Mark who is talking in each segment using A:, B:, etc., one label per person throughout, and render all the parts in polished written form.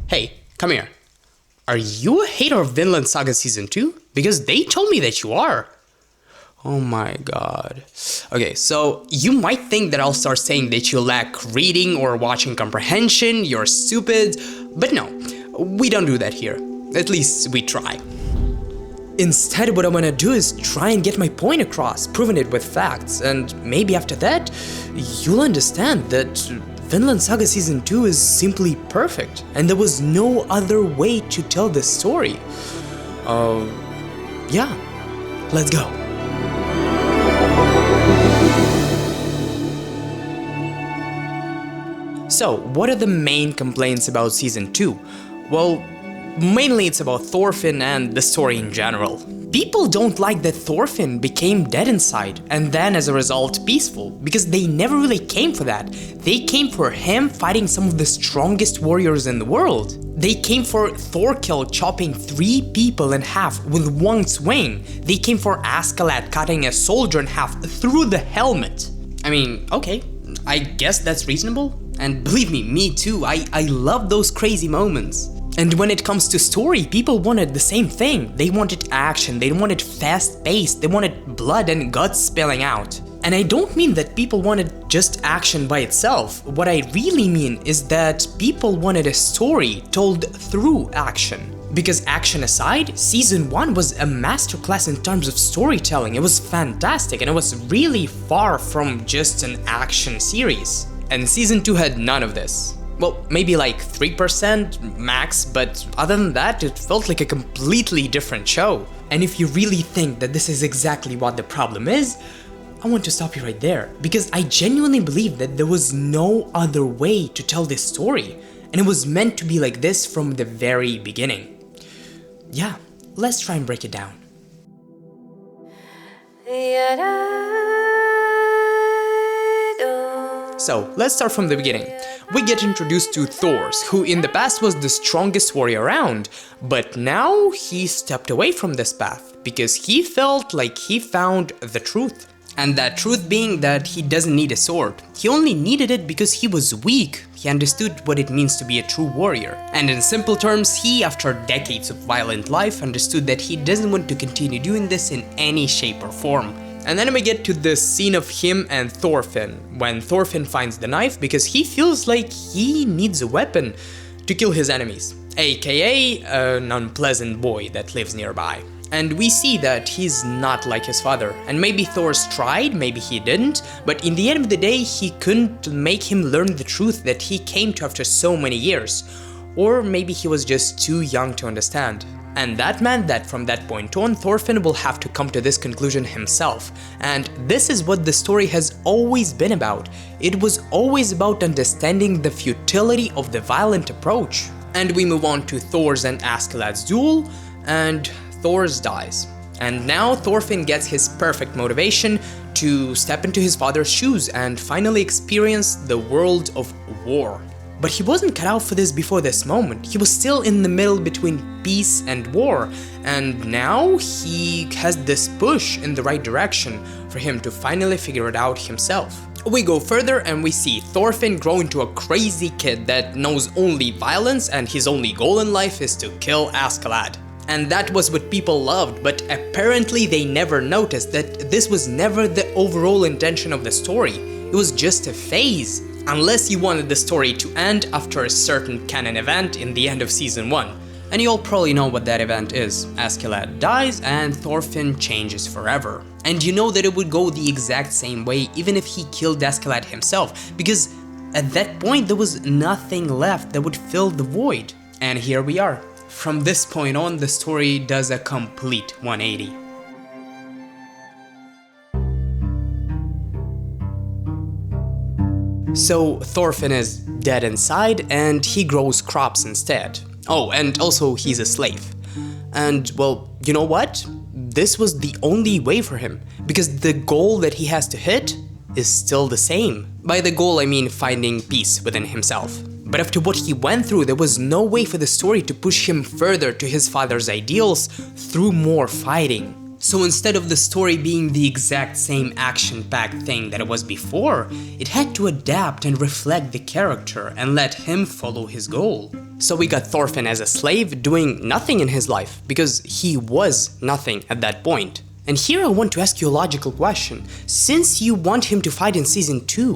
A: Hey, come here. Are you a hater of Vinland Saga Season 2? Because they told me that you are. Oh my god. Okay, so you might think that I'll start saying that you lack reading or watching comprehension, you're stupid, but no, we don't do that here. At least we try. Instead, what I'm gonna do is try and get my point across, proving it with facts, and maybe after that, you'll understand that Vinland Saga Season 2 is simply perfect, and there was no other way to tell this story. Yeah, let's go. So, what are the main complaints about Season 2? Well, mainly it's about Thorfinn and the story in general. People don't like that Thorfinn became dead inside and then as a result peaceful, because they never really came for that. They came for him fighting some of the strongest warriors in the world. They came for Thorkel chopping 3 people in half with one swing. They came for Askeladd cutting a soldier in half through the helmet. I mean, okay, I guess that's reasonable. And believe me too, I love those crazy moments. And when it comes to story, people wanted the same thing. They wanted action, they wanted fast pace, they wanted blood and guts spilling out. And I don't mean that people wanted just action by itself. What I really mean is that people wanted a story told through action. Because action aside, Season 1 was a masterclass in terms of storytelling. It was fantastic and it was really far from just an action series. And Season 2 had none of this. Well, maybe like 3% max, but other than that, it felt like a completely different show. And if you really think that this is exactly what the problem is, I want to stop you right there, because I genuinely believe that there was no other way to tell this story, and it was meant to be like this from the very beginning. Yeah, let's try and break it down. So, let's start from the beginning. We get introduced to Thors, who in the past was the strongest warrior around, but now he stepped away from this path because he felt like he found the truth. And that truth being that he doesn't need a sword. He only needed it because he was weak. He understood what it means to be a true warrior. And in simple terms, he, after decades of violent life, understood that he doesn't want to continue doing this in any shape or form. And then we get to this scene of him and Thorfinn, when Thorfinn finds the knife because he feels like he needs a weapon to kill his enemies, aka an unpleasant boy that lives nearby. And we see that he's not like his father, and maybe Thor's tried, maybe he didn't, but in the end of the day he couldn't make him learn the truth that he came to after so many years, or maybe he was just too young to understand. And that meant that from that point on, Thorfinn will have to come to this conclusion himself. And this is what the story has always been about. It was always about understanding the futility of the violent approach. And we move on to Thor's and Askeladd's duel, and Thor's dies. And now Thorfinn gets his perfect motivation to step into his father's shoes and finally experience the world of war. But he wasn't cut out for this before this moment. He was still in the middle between peace and war, and now he has this push in the right direction for him to finally figure it out himself. We go further and we see Thorfinn grow into a crazy kid that knows only violence and his only goal in life is to kill Askeladd. And that was what people loved, but apparently they never noticed that this was never the overall intention of the story. It was just a phase. Unless you wanted the story to end after a certain canon event in the end of Season 1. And you all probably know what that event is. Askeladd dies and Thorfinn changes forever. And you know that it would go the exact same way even if he killed Askeladd himself, because at that point there was nothing left that would fill the void. And here we are. From this point on, the story does a complete 180. So Thorfinn is dead inside and he grows crops instead. Oh, and also he's a slave. And well, you know what? This was the only way for him, because the goal that he has to hit is still the same. By the goal I mean finding peace within himself. But after what he went through, there was no way for the story to push him further to his father's ideals through more fighting. So instead of the story being the exact same action-packed thing that it was before, it had to adapt and reflect the character and let him follow his goal. So we got Thorfinn as a slave doing nothing in his life, because he was nothing at that point. And here I want to ask you a logical question. Since you want him to fight in season 2,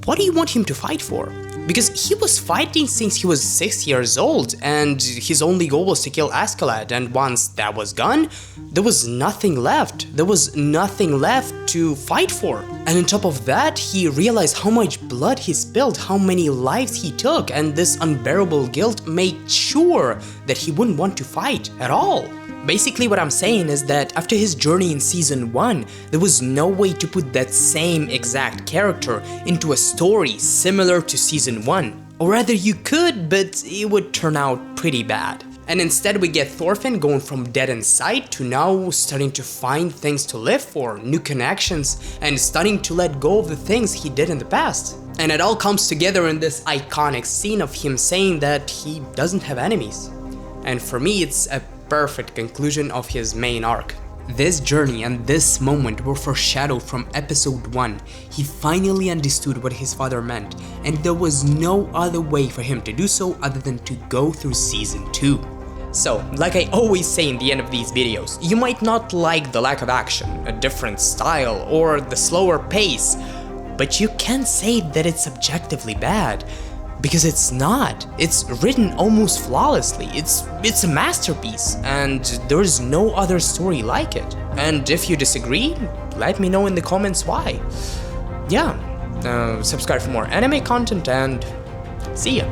A: what do you want him to fight for? Because he was fighting since he was 6 years old, and his only goal was to kill Askeladd, and once that was gone, there was nothing left. There was nothing left to fight for. And on top of that, he realized how much blood he spilled, how many lives he took, and this unbearable guilt made sure that he wouldn't want to fight at all. Basically what I'm saying is that after his journey in season 1, there was no way to put that same exact character into a story similar to season 1. Or rather you could, but it would turn out pretty bad. And instead we get Thorfinn going from dead inside to now starting to find things to live for, new connections, and starting to let go of the things he did in the past. And it all comes together in this iconic scene of him saying that he doesn't have enemies. And for me it's a perfect conclusion of his main arc. This journey and this moment were foreshadowed from episode 1. He finally understood what his father meant, and there was no other way for him to do so other than to go through season 2. So, like I always say in the end of these videos, you might not like the lack of action, a different style, or the slower pace, but you can't say that it's objectively bad. Because it's not. It's written almost flawlessly. It's a masterpiece, and there's no other story like it. And if you disagree, let me know in the comments why. Yeah, subscribe for more anime content, and see ya.